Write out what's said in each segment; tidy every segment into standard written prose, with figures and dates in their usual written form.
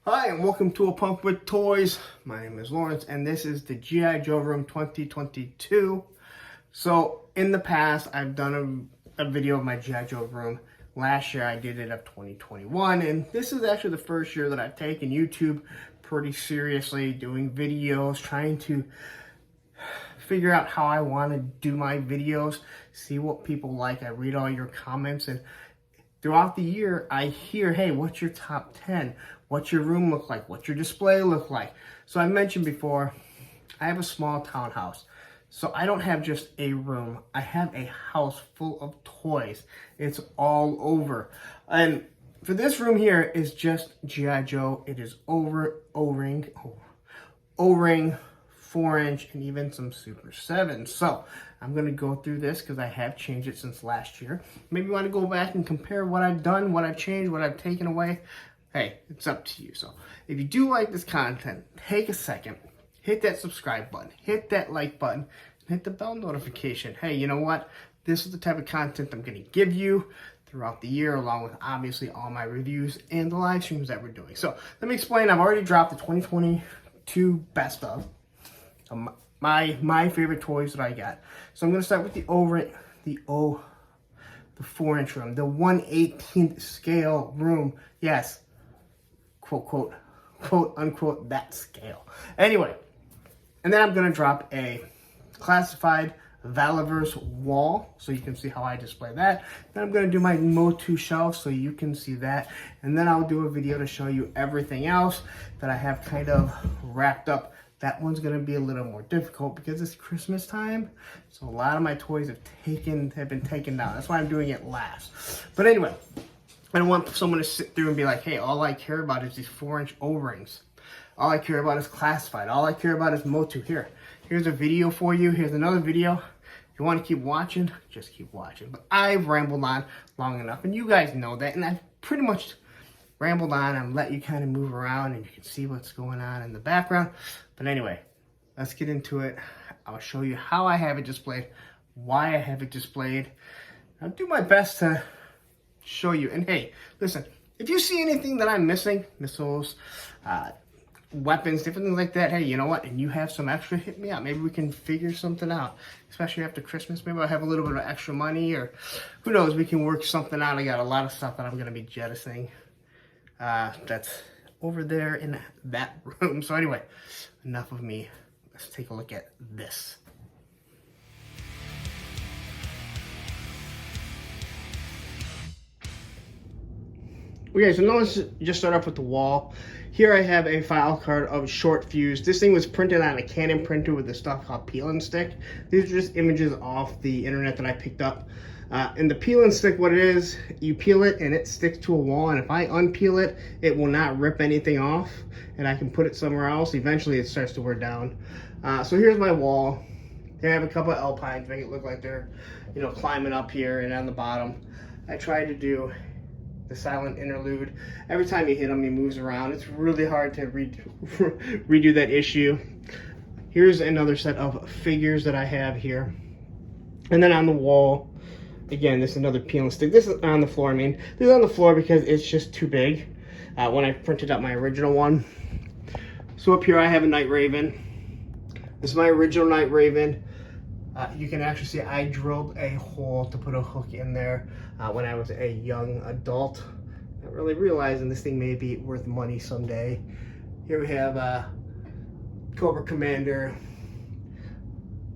Hi, and welcome to A Punk with Toys. My name is Lawrence, and this is the G.I. Joe Room 2022. So, in the past, I've done a video of my G.I. Joe Room. Last year, I did it of 2021, and this is actually the first year that I've taken YouTube pretty seriously, doing videos, trying to figure out how I want to do my videos, see what people like. I read all your comments, and throughout the year, I hear, hey, what's your top 10? What's your room look like? What's your display look like? So I mentioned before, I have a small townhouse. So I don't have just a room. I have a house full of toys. It's all over. And for this room here is just G.I. Joe. It is O-ring, 4-inch, and even some Super 7s. So I'm going to go through this because I have changed it since last year. Maybe you want to go back and compare what I've done, what I've changed, what I've taken away. Hey, it's up to you. So if you do like this content, take a second, hit that subscribe button, hit that like button, and hit the bell notification. Hey, you know what? This is the type of content I'm going to give you throughout the year, along with obviously all my reviews and the live streams that we're doing. So let me explain. I've already dropped the 2022 best of my favorite toys that I got. So I'm going to start with the 4-inch room, the 1/18th scale room. Yes, quote unquote that scale. Anyway, and then I'm going to drop a classified Valaverse wall so you can see how I display that. Then I'm going to do my Motu shelf so you can see that. And then I'll do a video to show you everything else that I have kind of wrapped up. That one's going to be a little more difficult because it's Christmas time. So a lot of my toys have been taken down. That's why I'm doing it last. But anyway, I don't want someone to sit through and be like, hey, all I care about is these 4-inch O-rings. All I care about is classified. All I care about is Motu. Here's a video for you. Here's another video. If you want to keep watching, just keep watching. But I've rambled on long enough, and you guys know that. And I've pretty much rambled on and let you kind of move around, and you can see what's going on in the background. But anyway, let's get into it. I'll show you how I have it displayed, why I have it displayed. I'll do my best to show you. And hey, listen, if you see anything that I'm missing, missiles, weapons, different things like that, hey, you know what? And you have some extra, hit me up. Maybe we can figure something out, especially after Christmas. Maybe I'll have a little bit of extra money, or who knows, we can work something out. I got a lot of stuff that I'm going to be jettisoning. That's over there in that room. So anyway, enough of me. Let's take a look at this. Okay, so now let's just start off with the wall. Here I have a file card of short fuse. This thing was printed on a Canon printer with this stuff called peel and stick. These are just images off the internet that I picked up. And the peel and stick, what it is, you peel it and it sticks to a wall, and if I unpeel it, it will not rip anything off, and I can put it somewhere else. Eventually it starts to wear down. So here's my wall. Here I have a couple of alpines, make it look like they're, climbing up here, and on the bottom, I try to do the silent interlude. Every time you hit him, he moves around. It's really hard to redo that issue. Here's another set of figures that I have here. And then on the wall, again, this is another peel and stick. This is on the floor. This is on the floor because it's just too big when I printed out my original one. So up here I have a Night Raven. This is my original Night Raven. You can actually see I drilled a hole to put a hook in there when I was a young adult. Not really realizing this thing may be worth money someday. Here we have Cobra Commander.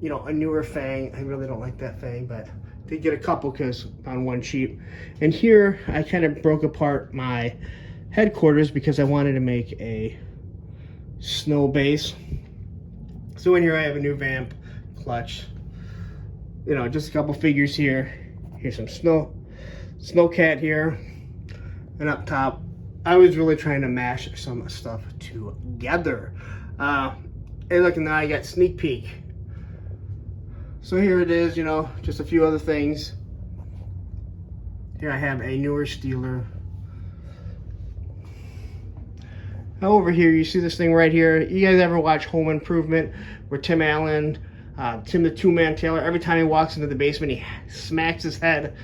A newer Fang. I really don't like that Fang, but did get a couple because I found one cheap. And here I kind of broke apart my headquarters because I wanted to make a snow base. So in here I have a new vamp, clutch, just a couple figures here. Here's some snow cat here, and up top I was really trying to mash some stuff together. Hey, look, and now I got sneak peek. So here it is, just a few other things. Here I have a newer Steeler. Over here, you see this thing right here. You guys ever watch Home Improvement where Tim Allen, Tim the Two-Man Tailor, every time he walks into the basement, he smacks his head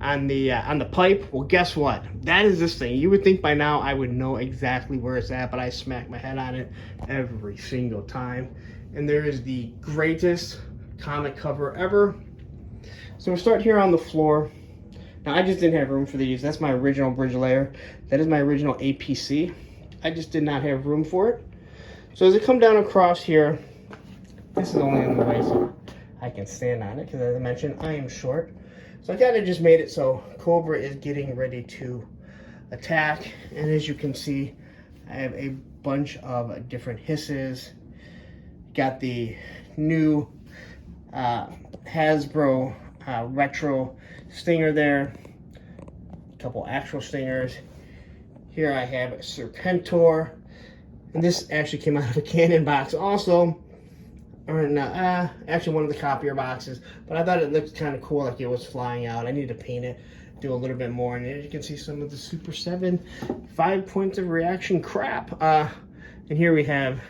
on the pipe. Well, guess what? That is this thing. You would think by now I would know exactly where it's at, but I smack my head on it every single time. And there is the greatest comic cover ever. So we'll start here on the floor. Now I just didn't have room for these. That's my original bridge layer. That is my original APC. I just did not have room for it. So as I come down across here, this is only in the way so I can stand on it, because as I mentioned, I am short. So I kind of just made it so Cobra is getting ready to attack. And as you can see, I have a bunch of different hisses. Got the new Hasbro retro stinger there. A couple actual stingers. Here I have a Serpentor. And this actually came out of a Canon box also. Or not, actually one of the copier boxes. But I thought it looked kind of cool, like it was flying out. I need to paint it, do a little bit more. And as you can see, some of the Super 7 5 points of reaction crap. And here we have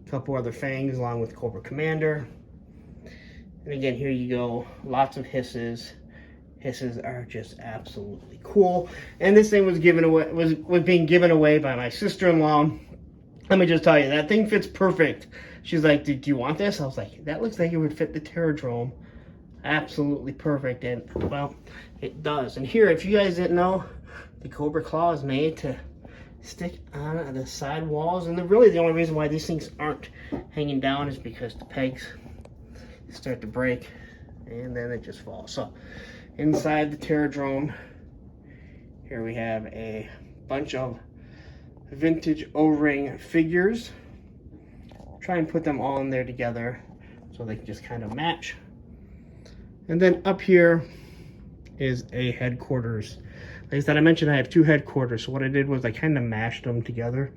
a couple other fangs along with Cobra Commander. And again, here you go, lots of hisses. Hisses are just absolutely cool. And this thing was given away, was being given away by my sister-in-law. Let me just tell you, that thing fits perfect. She's like, do you want this? I was like, that looks like it would fit the Terradrome. Absolutely perfect. And, well, it does. And here, if you guys didn't know, the Cobra Claw is made to stick on the side walls. And really the only reason why these things aren't hanging down is because the pegs start to break. And then it just falls. So, inside the Terradrome, here we have a bunch of vintage O-ring figures. Try and put them all in there together so they can just kind of match. And then up here is a headquarters. Like I said, I mentioned I have two headquarters. So what I did was I kind of mashed them together.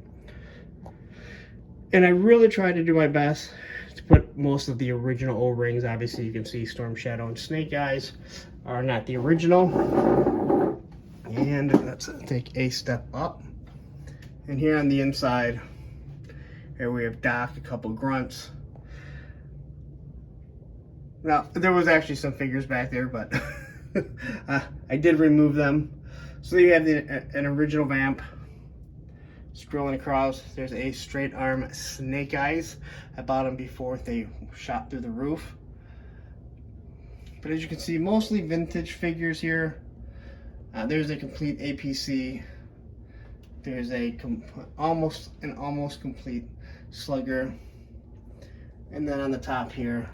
And I really tried to do my best to put most of the original O-rings. Obviously you can see Storm Shadow and Snake Eyes are not the original. And let's take a step up. And here on the inside, here we have Doc, a couple grunts. Now, there was actually some figures back there, but I did remove them. So you have an original Vamp. Scrolling across, there's a straight arm Snake Eyes. I bought them before they shot through the roof. But as you can see, mostly vintage figures here. There's a complete APC. There's a almost complete Slugger. And then on the top here,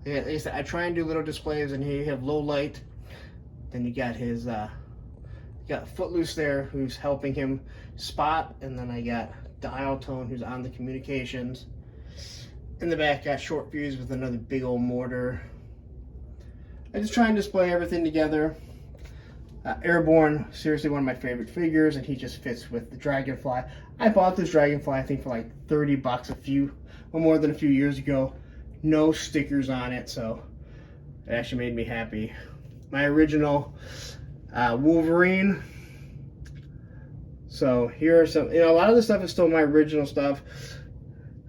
like I said, I try and do little displays, and here you have Low Light. Then you got his, you got Footloose there, who's helping him spot. And then I got Dial Tone, who's on the communications. In the back, got Short Fuse with another big old mortar. I just try and display everything together. Airborne, seriously one of my favorite figures, and he just fits with the Dragonfly. I bought this Dragonfly, I think, for like 30 bucks more than a few years ago. No stickers on it, so it actually made me happy. My original Wolverine. So here are some, a lot of the stuff is still my original stuff.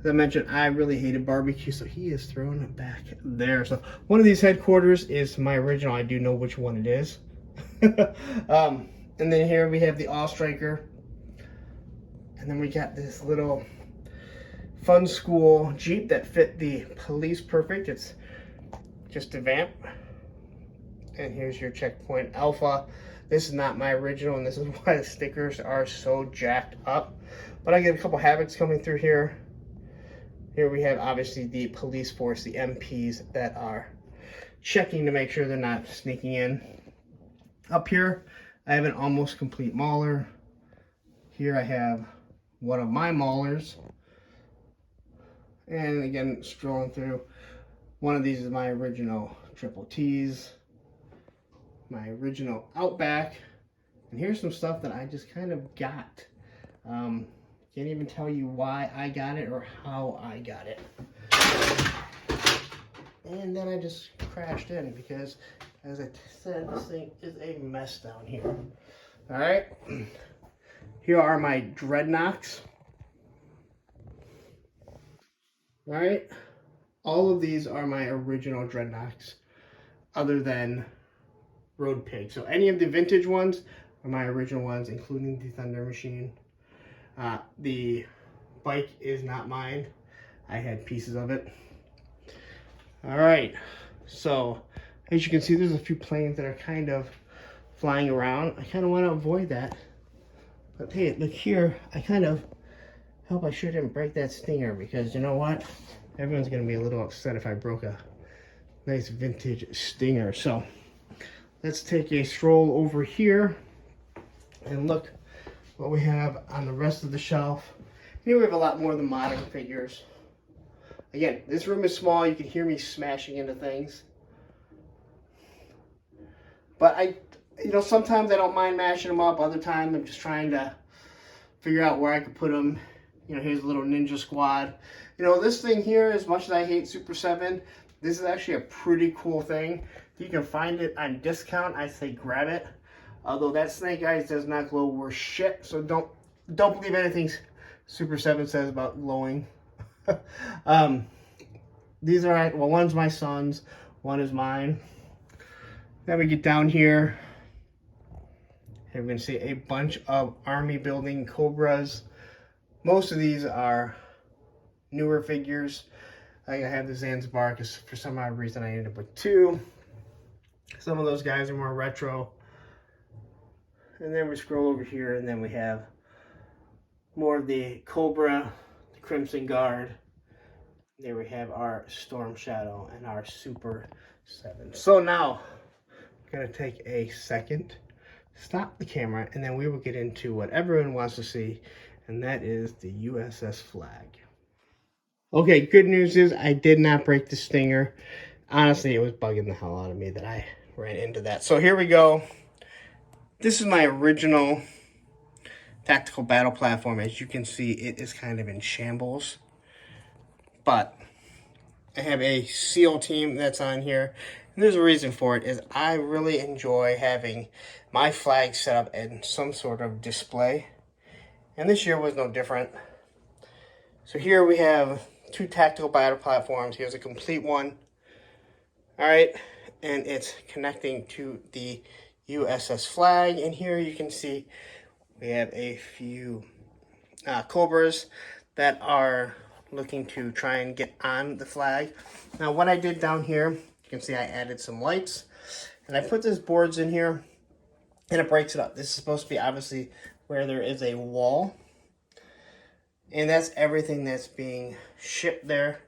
As I mentioned, I really hated barbecue, so he is throwing it back there. So one of these headquarters is my original. I do know which one it is. And then here we have the All Striker. And then we got this little Fun School Jeep that fit the police perfect. It's just a Vamp. And here's your Checkpoint Alpha. This is not my original, and this is why the stickers are so jacked up. But I get a couple Havocs coming through here. Here we have obviously the police force, the MPs that are checking to make sure they're not sneaking in. Up here, I have an almost complete Mauler. Here I have one of my Maulers. And again, strolling through, one of these is my original Triple T's, my original Outback. And here's some stuff that I just kind of got. Can't even tell you why I got it or how I got it. And then I just crashed in because, as I said, this thing is a mess down here. All right. Here are my Dreadnoks. All right. All of these are my original Dreadnoks, other than Road Pig. So any of the vintage ones are my original ones, including the Thunder Machine. The bike is not mine. I had pieces of it. All right, so as you can see, there's a few planes that are kind of flying around. I kind of want to avoid that. But hey, look here, I kind of hope I sure didn't break that Stinger, because you know what? Everyone's going to be a little upset if I broke a nice vintage Stinger. So let's take a stroll over here and look what we have on the rest of the shelf. Here we have a lot more of the modern figures. Again, this room is small. You can hear me smashing into things. But sometimes I don't mind mashing them up. Other times I'm just trying to figure out where I could put them. Here's a little Ninja Squad. This thing here, as much as I hate Super 7, this is actually a pretty cool thing. If you can find it on discount, I say grab it. Although that Snake Eyes does not glow worth shit, so don't believe anything Super 7 says about glowing. These are, well, one's my son's, one is mine. Then we get down here, and we're going to see a bunch of army building Cobras. Most of these are newer figures. I have the Zanzibar because for some odd reason I ended up with two. Some of those guys are more retro. And then we scroll over here, and then we have more of the Cobra, the Crimson Guard. There we have our Storm Shadow and our Super 7. So now, I'm going to take a second, stop the camera, and then we will get into what everyone wants to see, and that is the USS Flagg. Okay, good news is I did not break the Stinger. Honestly, it was bugging the hell out of me that I ran into that. So here we go. This is my original tactical battle platform. As you can see, it is kind of in shambles. But I have a SEAL team that's on here. And there's a reason for it, is I really enjoy having my flag set up in some sort of display. And this year was no different. So here we have two tactical battle platforms. Here's a complete one. All right, and it's connecting to the USS Flagg. And here you can see we have a few Cobras that are looking to try and get on the flag. Now what I did down here, you can see I added some lights, and I put these boards in here, and it breaks it up. This is supposed to be obviously where there is a wall, and that's everything that's being shipped there.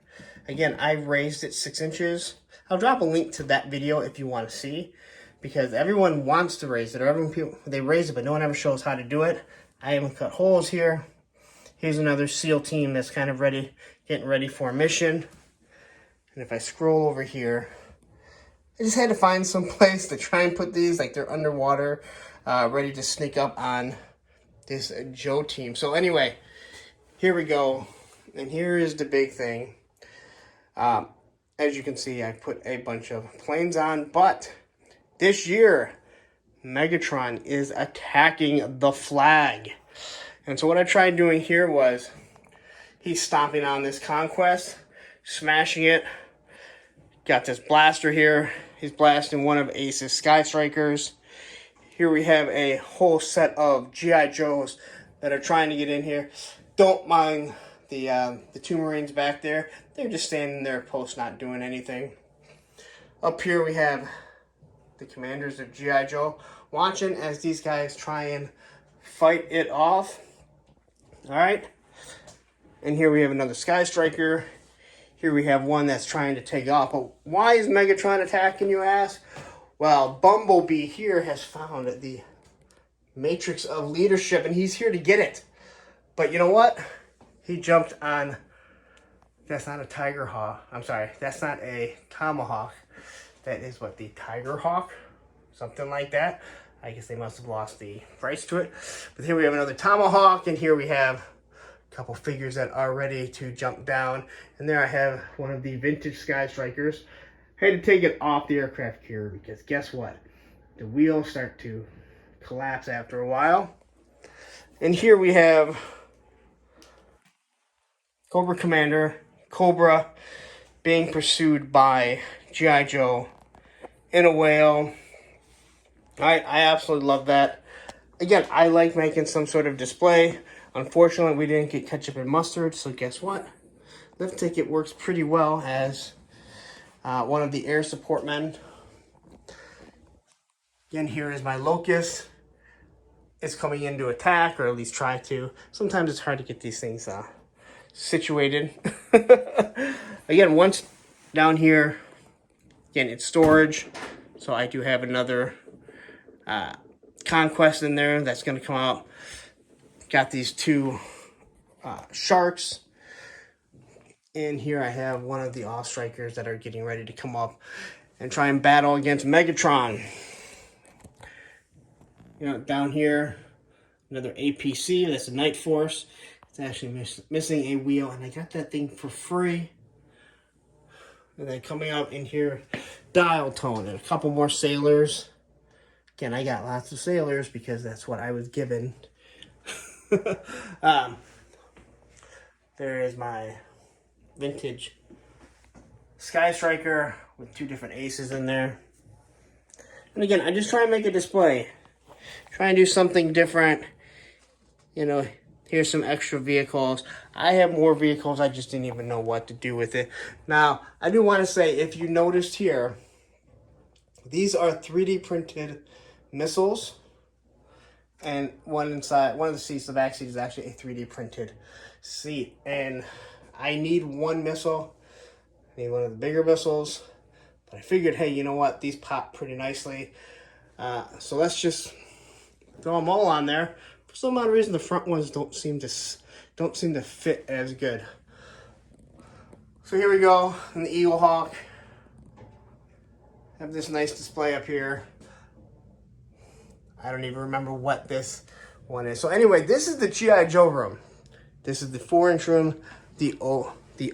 Again, I raised it 6 inches. I'll drop a link to that video if you want to see, because everyone wants to raise it, or they raise it, but no one ever shows how to do it. I even cut holes here. Here's another SEAL team that's kind of getting ready for a mission. And if I scroll over here, I just had to find some place to try and put these, like they're underwater, ready to sneak up on this Joe team. So anyway, here we go. And here is the big thing. As you can see, I put a bunch of planes on, but this year, Megatron is attacking the flag. And so what I tried doing here was, he's stomping on this Conquest, smashing it. Got this blaster here. He's blasting one of Ace's Sky Strikers. Here we have a whole set of G.I. Joes that are trying to get in here. Don't mind the two Marines back there. They're just standing there post, not doing anything. Up here we have the commanders of G.I. Joe watching as these guys try and fight it off. All right. And here we have another Sky Striker. Here we have one that's trying to take off. But why is Megatron attacking, you ask? Well, Bumblebee here has found the matrix of leadership, and he's here to get it. But you know what? He jumped on... That's not a Tiger Hawk. I'm sorry. That's not a Tomahawk. That is what, the Tiger Hawk? Something like that. I guess they must have lost the price to it. But here we have another Tomahawk, and here we have a couple figures that are ready to jump down. And there I have one of the vintage Sky Strikers. I had to take it off the aircraft carrier because guess what? The wheels start to collapse after a while. And here we have Cobra Commander, Cobra, being pursued by G.I. Joe in a whale. I absolutely love that. Again, I like making some sort of display. Unfortunately, we didn't get ketchup and mustard, so guess what? Lift ticket works pretty well as one of the air support men. Again, here is my locust. It's coming in to attack, or at least try to. Sometimes it's hard to get these things situated. Again, once down here, again, it's storage. So I do have another conquest in there that's going to come out. Got these two sharks. And here I have one of the off strikers that are getting ready to come up and try and battle against Megatron. You know, down here, another APC, that's a Night Force. It's actually missing a wheel, and I got that thing for free. And then coming up in here, Dial Tone, and a couple more sailors. Again, I got lots of sailors because that's what I was given. There is my vintage Sky Striker with two different aces in there. And again, I just try and make a display. Try and do something different. You know, here's some extra vehicles. I have more vehicles. I just didn't even know what to do with it. Now, I do want to say, if you noticed here, these are 3D printed missiles. And one inside, one of the seats, the back seat, is actually a 3D printed seat. And I need one missile. I need one of the bigger missiles. But I figured, hey, you know what? These pop pretty nicely. So let's just throw them all on there. For some odd reason, the front ones don't seem to fit as good. So here we go in the Eagle Hawk. Have this nice display up here. I don't even remember what this one is. So anyway, this is the G.I. Joe room. This is the 4-inch room, the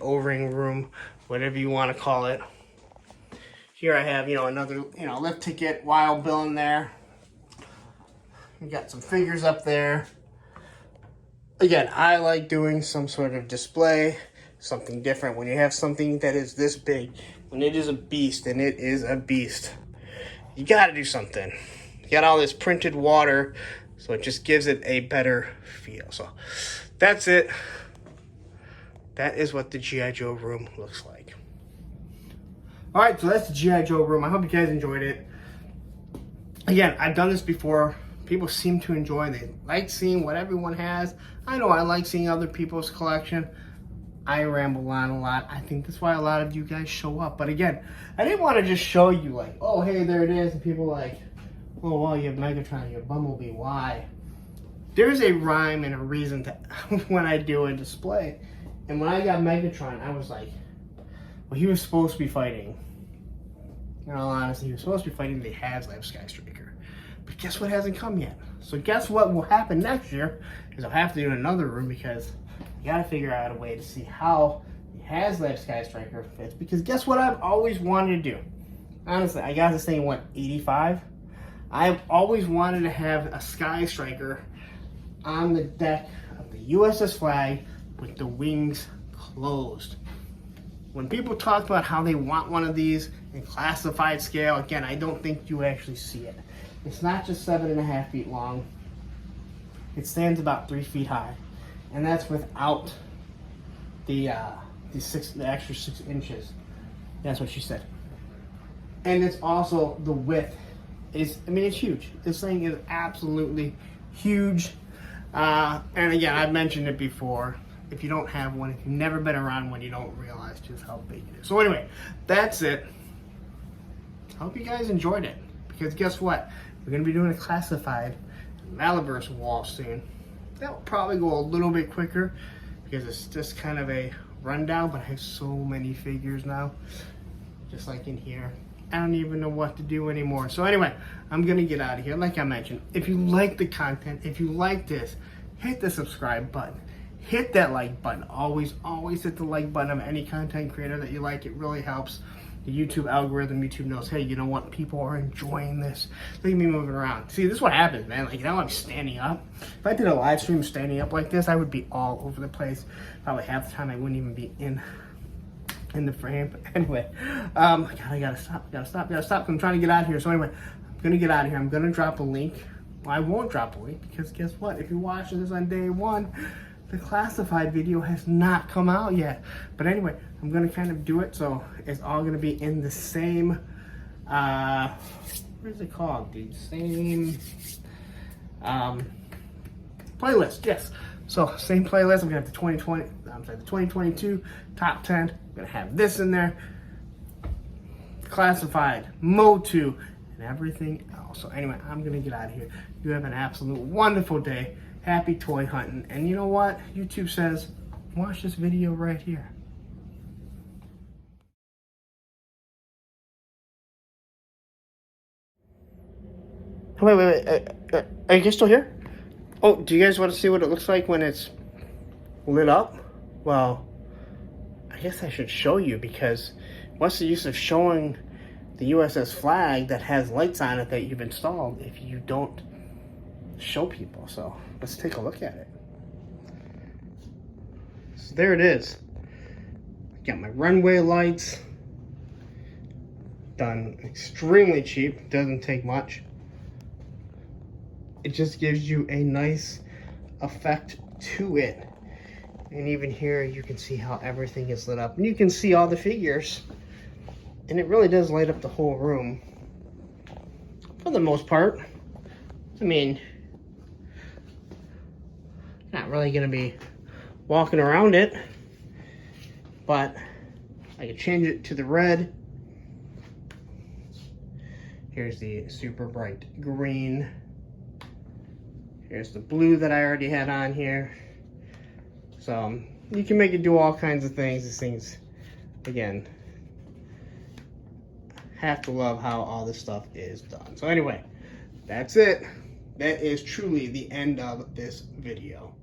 O-ring room, whatever you want to call it. Here I have, another, lift ticket, Wild Bill in there. We got some figures up there. Again, I like doing some sort of display, something different. When you have something that is this big, when it is a beast, and it is a beast, you got to do something. You got all this printed water, so it just gives it a better feel. So that's it. That is what the G.I. Joe room looks like. All right, so that's the G.I. Joe room. I hope you guys enjoyed it. Again, I've done this before. People seem to enjoy. They like seeing what everyone has. I know I like seeing other people's collection. I ramble on a lot. I think that's why a lot of you guys show up. But again, I didn't want to just show you like, oh, hey, there it is. And people like, oh, well, you have Megatron, you have Bumblebee. Why? There's a rhyme and a reason to when I do a display. And when I got Megatron, I was like, well, he was supposed to be fighting. In all honesty, he was supposed to be fighting the HasLab Sky Striker. But guess what hasn't come yet? So guess what will happen next year is I'll have to do another room because you got to figure out a way to see how the HasLab Sky Striker fits. Because guess what I've always wanted to do? Honestly, I got this thing, what, 85? I've always wanted to have a Sky Striker on the deck of the USS Flagg with the wings closed. When people talk about how they want one of these in classified scale, again, I don't think you actually see it. It's not just 7.5 feet long. It stands about 3 feet high, and that's without the extra 6 inches. That's what she said. And it's also the width is, it's huge. This thing is absolutely huge. And again, I've mentioned it before. If you don't have one, if you've never been around one, you don't realize just how big it is. So anyway, that's it. I hope you guys enjoyed it. Because guess what? We're going to be doing a classified Maliverse wall soon. That will probably go a little bit quicker because it's just kind of a rundown, but I have so many figures now. Just like in here. I don't even know what to do anymore. So anyway, I'm going to get out of here. Like I mentioned, if you like the content, if you like this, hit the subscribe button. Hit that like button. Always hit the like button of any content creator that you like. It really helps. The YouTube algorithm, YouTube knows, hey, you know what? People are enjoying this. Look at me moving around. See, this is what happens, man. Like, now I'm standing up. If I did a live stream standing up like this, I would be all over the place. Probably half the time I wouldn't even be in the frame. But anyway, God, I gotta stop. I'm trying to get out of here. So anyway, I'm gonna get out of here. I'm gonna drop a link. Well, I won't drop a link because guess what? If you're watching this on day one, the classified video has not come out yet. But anyway, I'm gonna kind of do it so it's all gonna be in the same, what is it called, dude? Same playlist, yes. So same playlist. I'm gonna have the 2022 top 10. I'm gonna have this in there, classified, Mode 2, and everything else. So anyway, I'm gonna get out of here. You have an absolute wonderful day. Happy toy hunting. And you know what? YouTube says, watch this video right here. Wait. Are you guys still here? Oh, do you guys want to see what it looks like when it's lit up? Well, I guess I should show you, because what's the use of showing the USS Flagg that has lights on it that you've installed if you don't show people? So let's take a look at it. So there it is. Got my runway lights. Done extremely cheap. Doesn't take much. It just gives you a nice effect to it. And even here you can see how everything is lit up. And you can see all the figures. And it really does light up the whole room. For the most part. I mean, not really going to be walking around it. But I can change it to the red. Here's the super bright green. Here's the blue that I already had on here. So you can make it do all kinds of things. These things, again, have to love how all this stuff is done. So anyway, that's it. That is truly the end of this video.